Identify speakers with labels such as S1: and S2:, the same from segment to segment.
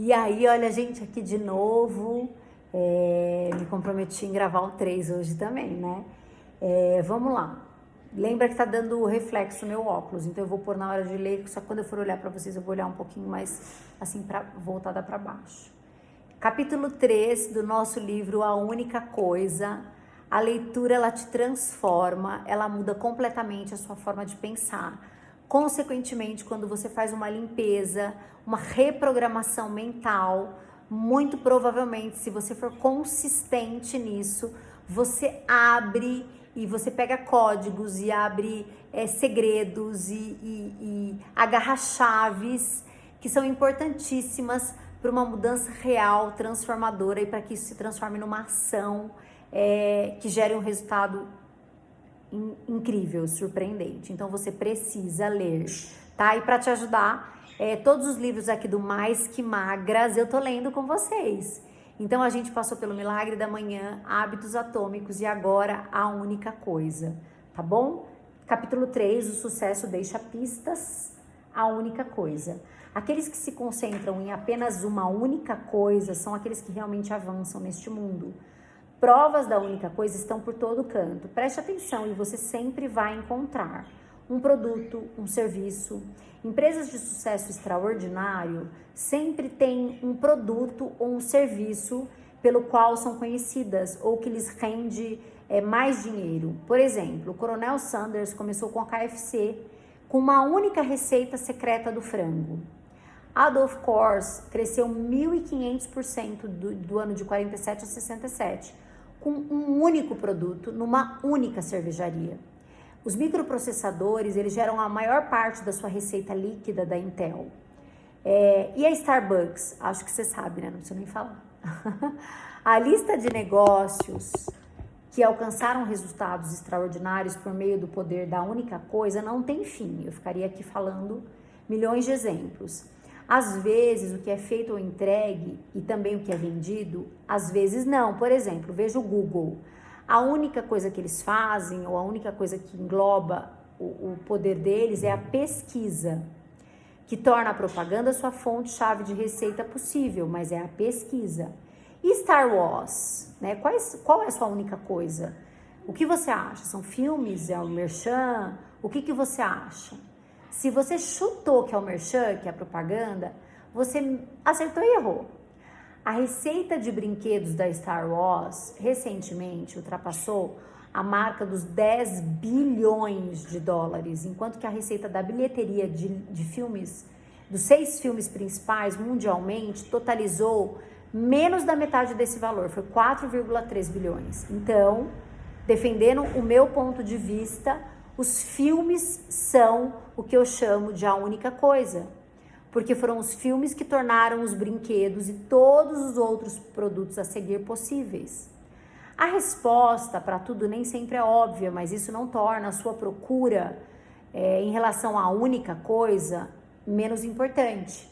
S1: E aí, olha, gente, aqui de novo, me comprometi em gravar o 3 hoje também, né? Vamos lá. Lembra que tá dando reflexo no meu óculos, então eu vou pôr na hora de ler, só que quando eu for olhar para vocês eu vou olhar um pouquinho mais assim, voltada para baixo. Capítulo 3 do nosso livro A Única Coisa. A leitura, ela te transforma, ela muda completamente a sua forma de pensar. Consequentemente, quando você faz uma limpeza, uma reprogramação mental, muito provavelmente, se você for consistente nisso, você abre e você pega códigos e abre segredos e agarra chaves que são importantíssimas para uma mudança real, transformadora e para que isso se transforme numa ação que gere um resultado incrível, surpreendente. Então você precisa ler, tá? E para te ajudar, todos os livros aqui do Mais Que Magras eu tô lendo com vocês. Então a gente passou pelo Milagre da Manhã, Hábitos Atômicos e agora A Única Coisa, tá bom? Capítulo 3, o sucesso deixa pistas, a única coisa. Aqueles que se concentram em apenas uma única coisa são aqueles que realmente avançam neste mundo. Provas da única coisa estão por todo canto. Preste atenção e você sempre vai encontrar um produto, um serviço. Empresas de sucesso extraordinário sempre têm um produto ou um serviço pelo qual são conhecidas ou que lhes rende mais dinheiro. Por exemplo, o Coronel Sanders começou com a KFC com uma única receita secreta do frango. Adolf Kors cresceu 1.500% do ano de 47 a 67 com um único produto numa única cervejaria. Os microprocessadores, eles geram a maior parte da sua receita líquida da Intel. E a Starbucks? Acho que você sabe, né? Não preciso nem falar. A lista de negócios que alcançaram resultados extraordinários por meio do poder da única coisa não tem fim. Eu ficaria aqui falando milhões de exemplos. Às vezes, o que é feito ou entregue e também o que é vendido, às vezes não. Por exemplo, veja o Google. A única coisa que eles fazem, ou a única coisa que engloba o poder deles é a pesquisa, que torna a propaganda sua fonte-chave de receita possível, mas é a pesquisa. E Star Wars, né? Qual é a sua única coisa? O que você acha? São filmes? É o merchan? O que você acha? Se você chutou que é o merchan, que é a propaganda, você acertou e errou. A receita de brinquedos da Star Wars recentemente ultrapassou a marca dos 10 bilhões de dólares, enquanto que a receita da bilheteria de filmes, dos 6 filmes principais mundialmente, totalizou menos da metade desse valor, foi 4,3 bilhões. Então, defendendo o meu ponto de vista, os filmes são o que eu chamo de a única coisa, porque foram os filmes que tornaram os brinquedos e todos os outros produtos a seguir possíveis. A resposta para tudo nem sempre é óbvia, mas isso não torna a sua procura em relação à única coisa menos importante.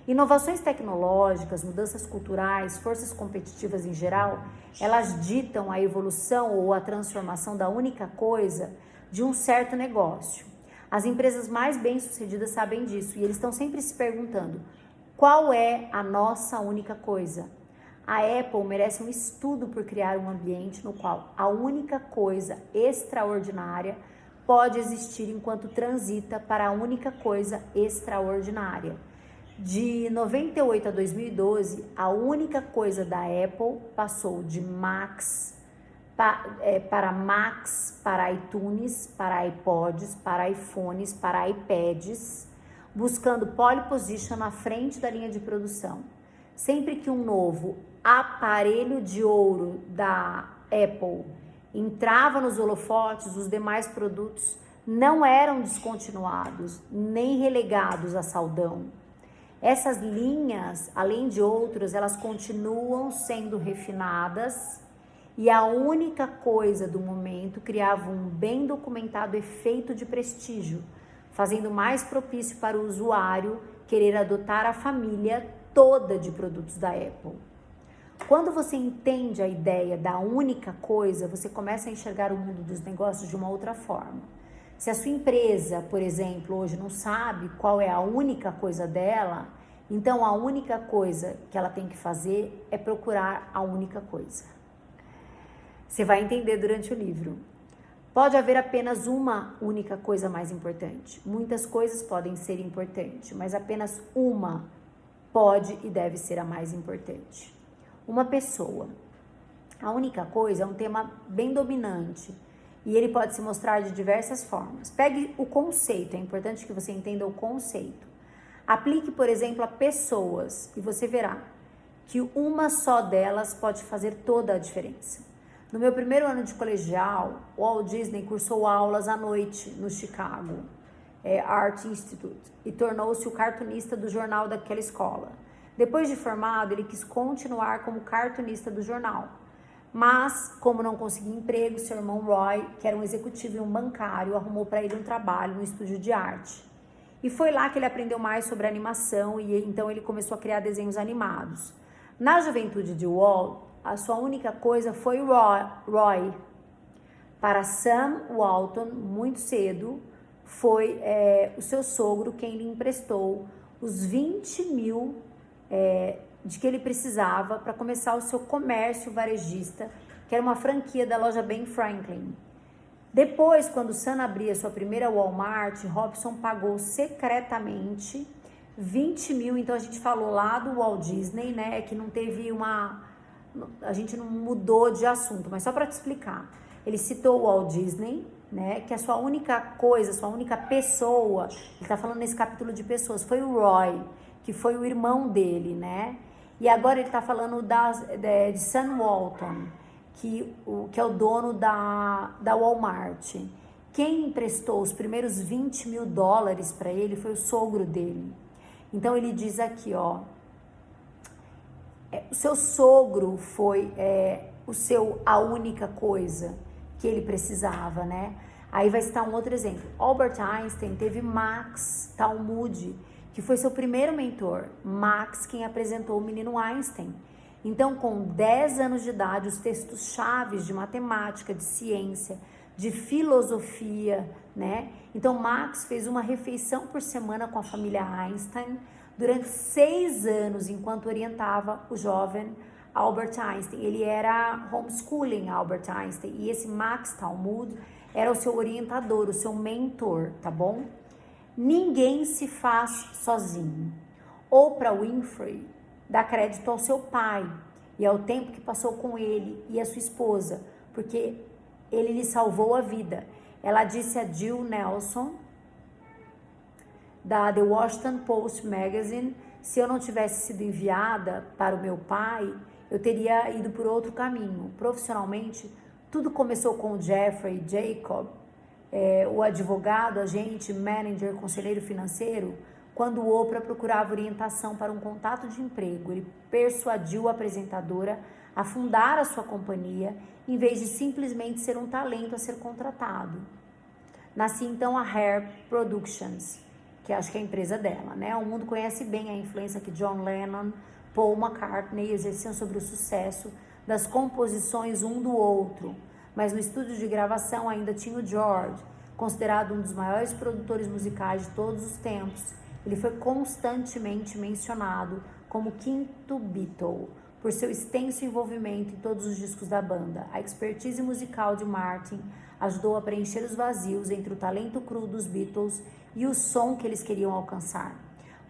S1: Inovações tecnológicas, mudanças culturais, forças competitivas em geral, elas ditam a evolução ou a transformação da única coisa de um certo negócio. As empresas mais bem-sucedidas sabem disso e eles estão sempre se perguntando: qual é a nossa única coisa? A Apple merece um estudo por criar um ambiente no qual a única coisa extraordinária pode existir enquanto transita para a única coisa extraordinária. De 98 a 2012, a única coisa da Apple passou de Macs para Macs, para iTunes, para iPods, para iPhones, para iPads, buscando pole position na frente da linha de produção. Sempre que um novo aparelho de ouro da Apple entrava nos holofotes, os demais produtos não eram descontinuados, nem relegados a saldão. Essas linhas, além de outras, elas continuam sendo refinadas e a única coisa do momento criava um bem documentado efeito de prestígio, fazendo mais propício para o usuário querer adotar a família toda de produtos da Apple. Quando você entende a ideia da única coisa, você começa a enxergar o mundo dos negócios de uma outra forma. Se a sua empresa, por exemplo, hoje não sabe qual é a única coisa dela, Então, a única coisa que ela tem que fazer é procurar a única coisa. Você vai entender durante o livro. Pode haver apenas uma única coisa mais importante. Muitas coisas podem ser importantes, mas apenas uma pode e deve ser a mais importante. Uma pessoa. A única coisa é um tema bem dominante e ele pode se mostrar de diversas formas. Pegue o conceito, é importante que você entenda o conceito. Aplique, por exemplo, a pessoas e você verá que uma só delas pode fazer toda a diferença. No meu primeiro ano de colegial, o Walt Disney cursou aulas à noite no Chicago Art Institute e tornou-se o cartunista do jornal daquela escola. Depois de formado, ele quis continuar como cartunista do jornal. Mas, como não conseguia emprego, seu irmão Roy, que era um executivo e um bancário, arrumou para ele um trabalho no estúdio de arte. E foi lá que ele aprendeu mais sobre animação e então ele começou a criar desenhos animados. Na juventude de Walt, a sua única coisa foi Roy. Para Sam Walton, muito cedo, foi o seu sogro quem lhe emprestou os 20 mil de que ele precisava para começar o seu comércio varejista, que era uma franquia da loja Ben Franklin. Depois, quando Sam abria sua primeira Walmart, Robson pagou secretamente 20 mil. Então a gente falou lá do Walt Disney, né? Que não teve a gente não mudou de assunto, mas só para te explicar. Ele citou o Walt Disney, né? Que a sua única coisa, sua única pessoa, ele tá falando nesse capítulo de pessoas, foi o Roy, que foi o irmão dele, né? E agora ele tá falando de Sam Walton, que é o dono da Walmart. Quem emprestou os primeiros 20 mil dólares para ele foi o sogro dele. Então ele diz aqui, ó, o seu sogro foi a única coisa que ele precisava, né? Aí vai citar um outro exemplo. Albert Einstein teve Max Talmud, que foi seu primeiro mentor. Max quem apresentou o menino Einstein. Então, com 10 anos de idade, os textos chaves de matemática, de ciência, de filosofia, né? Então, Max fez uma refeição por semana com a família Einstein durante 6 anos, enquanto orientava o jovem Albert Einstein. Ele era homeschooling Albert Einstein e esse Max Talmud era o seu orientador, o seu mentor, tá bom? Ninguém se faz sozinho. Oprah Winfrey dá crédito ao seu pai e ao tempo que passou com ele e a sua esposa, porque ele lhe salvou a vida. Ela disse a Jill Nelson, da The Washington Post Magazine, se eu não tivesse sido enviada para o meu pai, eu teria ido por outro caminho. Profissionalmente, tudo começou com o Jeffrey Jacob, o advogado, agente, manager, conselheiro financeiro. Quando Oprah procurava orientação para um contato de emprego, ele persuadiu a apresentadora a fundar a sua companhia, em vez de simplesmente ser um talento a ser contratado. Nascia então a Hair Productions, que acho que é a empresa dela, né? O mundo conhece bem a influência que John Lennon, Paul McCartney exerciam sobre o sucesso das composições um do outro, mas no estúdio de gravação ainda tinha o George, considerado um dos maiores produtores musicais de todos os tempos. Ele foi constantemente mencionado como o quinto Beatle, por seu extenso envolvimento em todos os discos da banda. A expertise musical de Martin ajudou a preencher os vazios entre o talento cru dos Beatles e o som que eles queriam alcançar.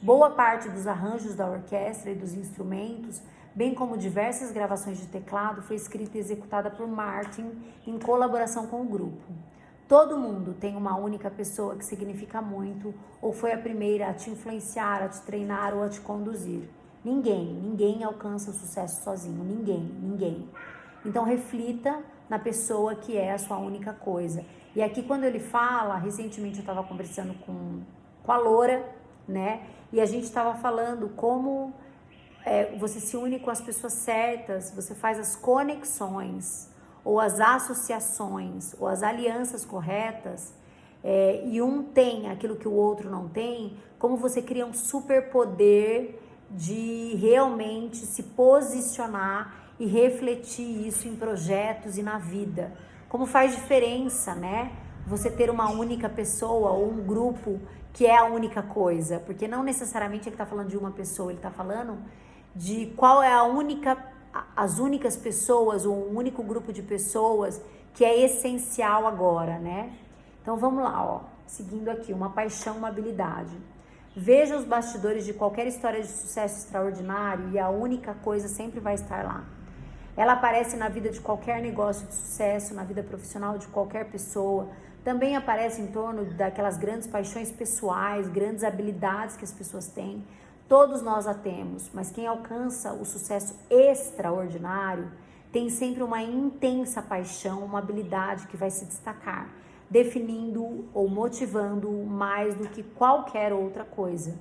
S1: Boa parte dos arranjos da orquestra e dos instrumentos, bem como diversas gravações de teclado, foi escrita e executada por Martin em colaboração com o grupo. Todo mundo tem uma única pessoa que significa muito, ou foi a primeira a te influenciar, a te treinar ou a te conduzir. Ninguém alcança o sucesso sozinho, ninguém. Então reflita na pessoa que é a sua única coisa. E aqui quando ele fala, recentemente eu estava conversando com a Loura, né? E a gente estava falando como você se une com as pessoas certas, você faz as conexões, ou as associações, ou as alianças corretas, e um tem aquilo que o outro não tem, como você cria um superpoder de realmente se posicionar e refletir isso em projetos e na vida. Como faz diferença, né? Você ter uma única pessoa ou um grupo que é a única coisa, porque não necessariamente ele está falando de uma pessoa, ele está falando de qual é as únicas pessoas ou um único grupo de pessoas que é essencial agora, né? Então vamos lá, ó, seguindo aqui, uma paixão, uma habilidade. Veja os bastidores de qualquer história de sucesso extraordinário e a única coisa sempre vai estar lá. Ela aparece na vida de qualquer negócio de sucesso, na vida profissional de qualquer pessoa. Também aparece em torno daquelas grandes paixões pessoais, grandes habilidades que as pessoas têm. Todos nós a temos, mas quem alcança o sucesso extraordinário tem sempre uma intensa paixão, uma habilidade que vai se destacar, definindo ou motivando mais do que qualquer outra coisa.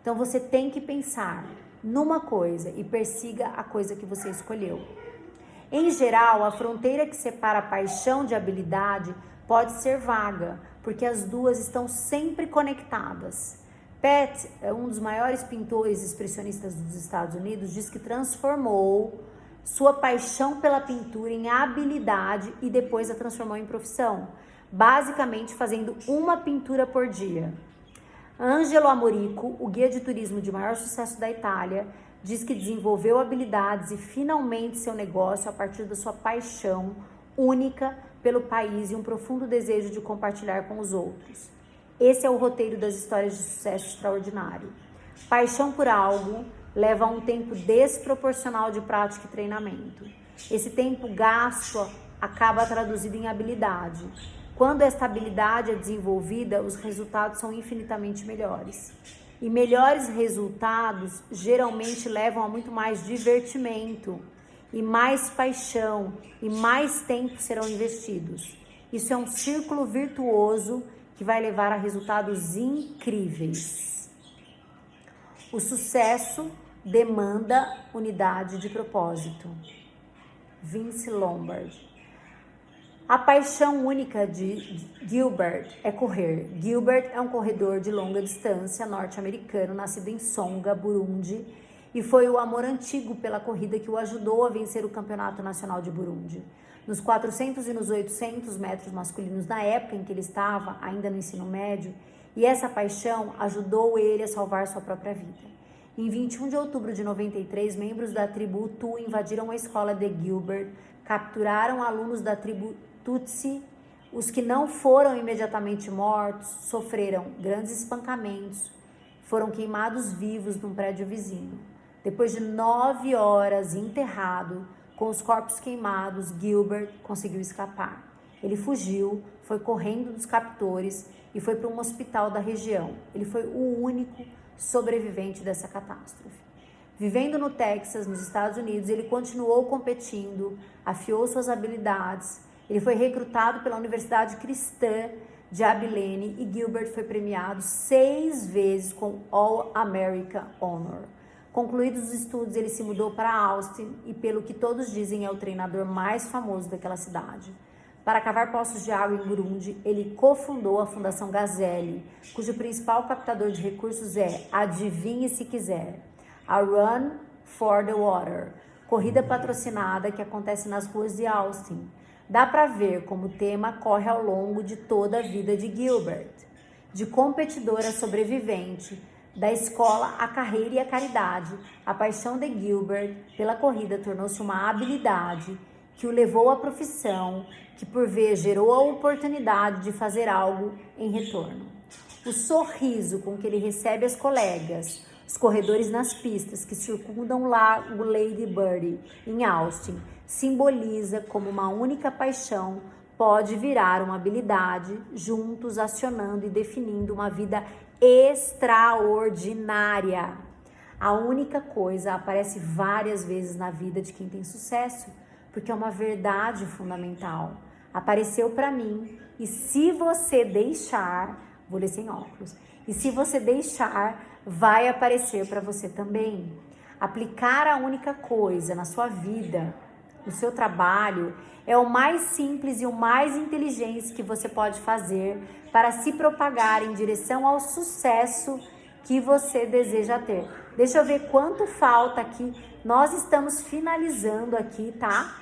S1: Então você tem que pensar numa coisa e persiga a coisa que você escolheu. Em geral, a fronteira que separa a paixão de habilidade pode ser vaga, porque as duas estão sempre conectadas. Pat, um dos maiores pintores expressionistas dos Estados Unidos, diz que transformou sua paixão pela pintura em habilidade e depois a transformou em profissão, basicamente fazendo uma pintura por dia. Angelo Amorico, o guia de turismo de maior sucesso da Itália, diz que desenvolveu habilidades e finalmente seu negócio a partir da sua paixão única pelo país e um profundo desejo de compartilhar com os outros. Esse é o roteiro das histórias de sucesso extraordinário. Paixão por algo leva a um tempo desproporcional de prática e treinamento. Esse tempo gasto acaba traduzido em habilidade. Quando esta habilidade é desenvolvida, os resultados são infinitamente melhores. E melhores resultados geralmente levam a muito mais divertimento, e mais paixão, e mais tempo serão investidos. Isso é um círculo virtuoso que vai levar a resultados incríveis. O sucesso demanda unidade de propósito. Vince Lombardi. A paixão única de Gilbert é correr. Gilbert é um corredor de longa distância norte-americano, nascido em Songa, Burundi, e foi o amor antigo pela corrida que o ajudou a vencer o Campeonato Nacional de Burundi. Nos 400 e nos 800 metros masculinos, na época em que ele estava ainda no ensino médio, e essa paixão ajudou ele a salvar sua própria vida. Em 21 de outubro de 93, membros da tribo Hutu invadiram a escola de Gilbert, capturaram alunos da tribo Tutsi. Os que não foram imediatamente mortos sofreram grandes espancamentos, foram queimados vivos num prédio vizinho. Depois de 9 horas enterrado, com os corpos queimados, Gilbert conseguiu escapar. Ele fugiu, foi correndo dos captores e foi para um hospital da região. Ele foi o único sobrevivente dessa catástrofe. Vivendo no Texas, nos Estados Unidos, ele continuou competindo, afiou suas habilidades. Ele foi recrutado pela Universidade Cristã de Abilene e Gilbert foi premiado 6 vezes com All-America Honor. Concluídos os estudos, ele se mudou para Austin e, pelo que todos dizem, é o treinador mais famoso daquela cidade. Para cavar poços de água em Burundi, ele cofundou a Fundação Gazelle, cujo principal captador de recursos é, adivinhe se quiser, a Run for the Water, corrida patrocinada que acontece nas ruas de Austin. Dá para ver como o tema corre ao longo de toda a vida de Gilbert. De competidor a sobrevivente, da escola à carreira e à caridade, a paixão de Gilbert pela corrida tornou-se uma habilidade que o levou à profissão, que por vezes gerou a oportunidade de fazer algo em retorno. O sorriso com que ele recebe as colegas, os corredores nas pistas que circundam o lago Lady Bird em Austin, simboliza como uma única paixão pode virar uma habilidade, juntos acionando e definindo uma vida extraordinária. A única coisa aparece várias vezes na vida de quem tem sucesso, porque é uma verdade fundamental. Apareceu para mim e se você deixar, vou ler sem óculos, e se você deixar, vai aparecer para você também. Aplicar a única coisa na sua vida, no seu trabalho, é o mais simples e o mais inteligente que você pode fazer para se propagar em direção ao sucesso que você deseja ter. Deixa eu ver quanto falta aqui. Nós estamos finalizando aqui, tá?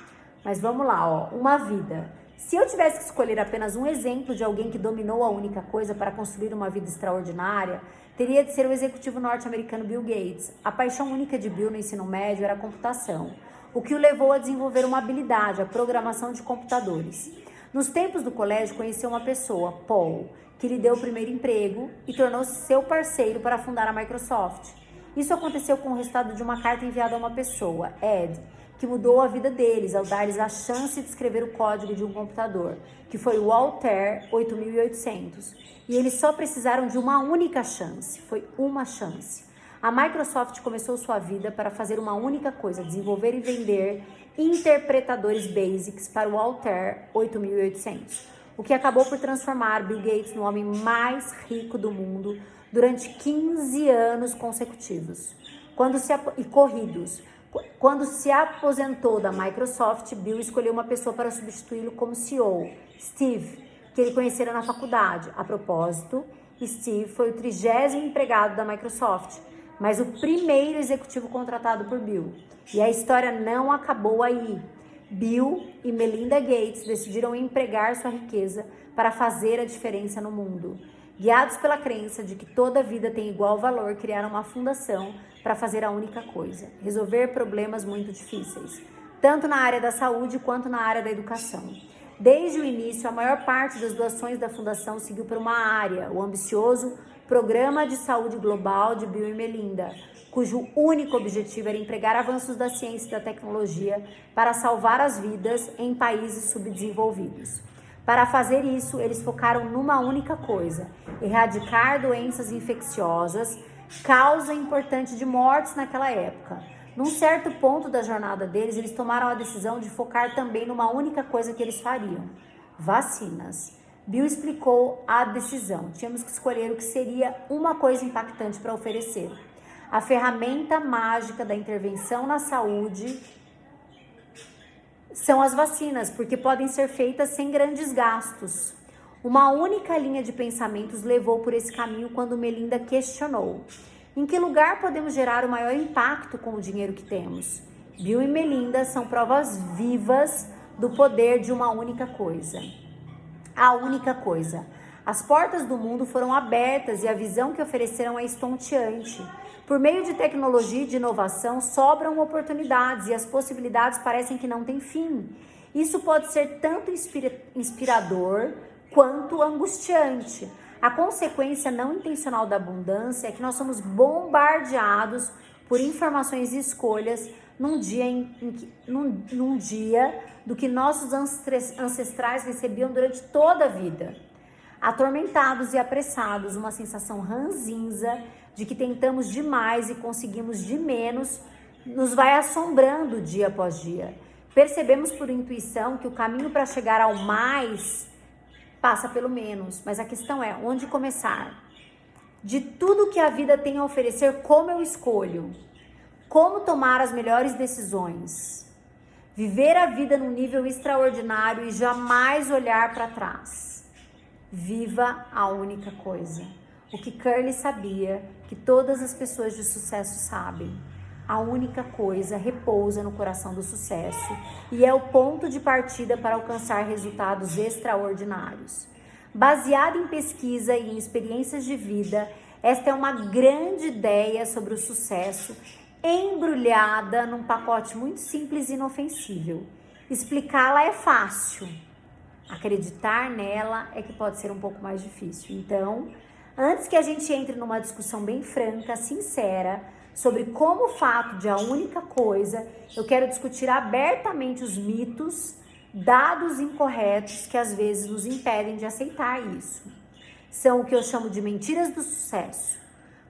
S1: Mas vamos lá, ó. Uma vida. Se eu tivesse que escolher apenas um exemplo de alguém que dominou a única coisa para construir uma vida extraordinária, teria de ser o executivo norte-americano Bill Gates. A paixão única de Bill no ensino médio era a computação, o que o levou a desenvolver uma habilidade, a programação de computadores. Nos tempos do colégio, conheceu uma pessoa, Paul, que lhe deu o primeiro emprego e tornou-se seu parceiro para fundar a Microsoft. Isso aconteceu com o resultado de uma carta enviada a uma pessoa, Ed, que mudou a vida deles ao dar-lhes a chance de escrever o código de um computador, que foi o Altair 8800. E eles só precisaram de uma única chance, foi uma chance. A Microsoft começou sua vida para fazer uma única coisa, desenvolver e vender interpretadores BASICs para o Altair 8800, o que acabou por transformar Bill Gates no homem mais rico do mundo durante 15 anos consecutivos. Quando se aposentou da Microsoft, Bill escolheu uma pessoa para substituí-lo como CEO, Steve, que ele conhecera na faculdade. A propósito, Steve foi o 30º empregado da Microsoft, mas o primeiro executivo contratado por Bill. E a história não acabou aí. Bill e Melinda Gates decidiram empregar sua riqueza para fazer a diferença no mundo. Guiados pela crença de que toda vida tem igual valor, criaram uma fundação para fazer a única coisa: resolver problemas muito difíceis, tanto na área da saúde quanto na área da educação. Desde o início, a maior parte das doações da fundação seguiu para uma área, o ambicioso Programa de Saúde Global de Bill e Melinda, cujo único objetivo era empregar avanços da ciência e da tecnologia para salvar as vidas em países subdesenvolvidos. Para fazer isso, eles focaram numa única coisa: erradicar doenças infecciosas, causa importante de mortes naquela época. Num certo ponto da jornada deles, eles tomaram a decisão de focar também numa única coisa que eles fariam: vacinas. Bill explicou a decisão. Tínhamos que escolher o que seria uma coisa impactante para oferecer. A ferramenta mágica da intervenção na saúde são as vacinas, porque podem ser feitas sem grandes gastos. Uma única linha de pensamentos levou por esse caminho quando Melinda questionou: em que lugar podemos gerar o maior impacto com o dinheiro que temos? Bill e Melinda são provas vivas do poder de uma única coisa. A única coisa. As portas do mundo foram abertas e a visão que ofereceram é estonteante. Por meio de tecnologia e de inovação, sobram oportunidades e as possibilidades parecem que não têm fim. Isso pode ser tanto inspirador quanto angustiante. A consequência não intencional da abundância é que nós somos bombardeados por informações e escolhas num dia do que nossos ancestrais recebiam durante toda a vida. Atormentados e apressados, uma sensação ranzinza de que tentamos demais e conseguimos de menos nos vai assombrando dia após dia. Percebemos por intuição que o caminho para chegar ao mais passa pelo menos, mas a questão é onde começar. De tudo que a vida tem a oferecer, como eu escolho? Como tomar as melhores decisões? Viver a vida num nível extraordinário e jamais olhar para trás. Viva a única coisa. O que Curly sabia, que todas as pessoas de sucesso sabem. A única coisa repousa no coração do sucesso e é o ponto de partida para alcançar resultados extraordinários. Baseada em pesquisa e em experiências de vida, esta é uma grande ideia sobre o sucesso, embrulhada num pacote muito simples e inofensível. Explicá-la é fácil. Acreditar nela é que pode ser um pouco mais difícil. Então, antes que a gente entre numa discussão bem franca, sincera, sobre como o fato de a única coisa, eu quero discutir abertamente os mitos, dados incorretos que às vezes nos impedem de aceitar isso. São o que eu chamo de mentiras do sucesso.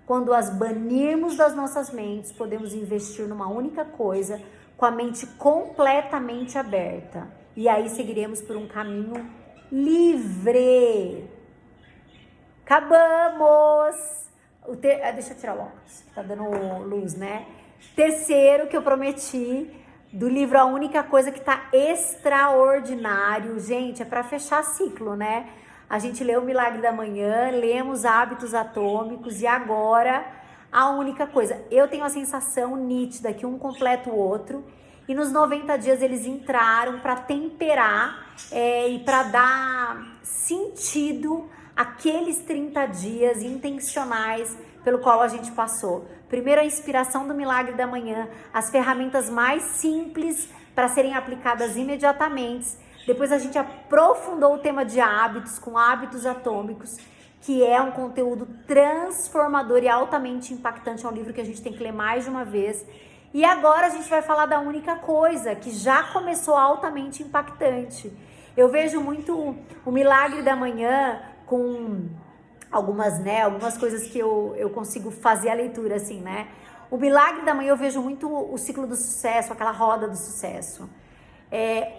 S1: Quando as banirmos das nossas mentes, podemos investir numa única coisa com a mente completamente aberta. E aí seguiremos por um caminho livre. Acabamos! Deixa eu tirar o óculos, tá dando luz, né? Terceiro que eu prometi do livro A Única Coisa, que tá extraordinário. Gente, é para fechar ciclo, né? A gente leu O Milagre da Manhã, lemos Hábitos Atômicos e agora A Única Coisa. Eu tenho a sensação nítida que um completa o outro E nos 90 dias eles entraram para temperar e para dar sentido àqueles 30 dias intencionais pelo qual a gente passou. Primeiro, a inspiração do Milagre da Manhã, as ferramentas mais simples para serem aplicadas imediatamente. Depois a gente aprofundou o tema de hábitos com Hábitos Atômicos, que é um conteúdo transformador e altamente impactante. É um livro que a gente tem que ler mais de uma vez. E agora a gente vai falar da única coisa que já começou altamente impactante. Eu vejo muito o Milagre da Manhã com algumas coisas que eu consigo fazer a leitura, assim, né? O Milagre da Manhã eu vejo muito o ciclo do sucesso, aquela roda do sucesso.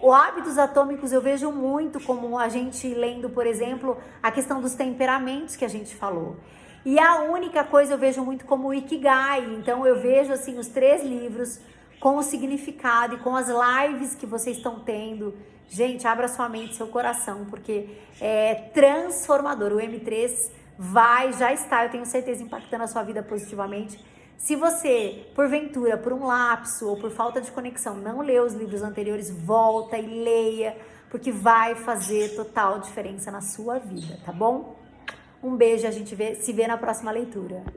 S1: O Hábitos Atômicos eu vejo muito como a gente lendo, por exemplo, a questão dos temperamentos que a gente falou. E a única coisa eu vejo muito como o Ikigai. Então eu vejo assim os 3 livros com o significado e com as lives que vocês estão tendo. Gente, abra sua mente, seu coração, porque é transformador. O M3 já está, eu tenho certeza, impactando a sua vida positivamente. Se você, porventura, por um lapso ou por falta de conexão, não leu os livros anteriores, volta e leia, porque vai fazer total diferença na sua vida, tá bom? Um beijo, a gente se vê na próxima leitura.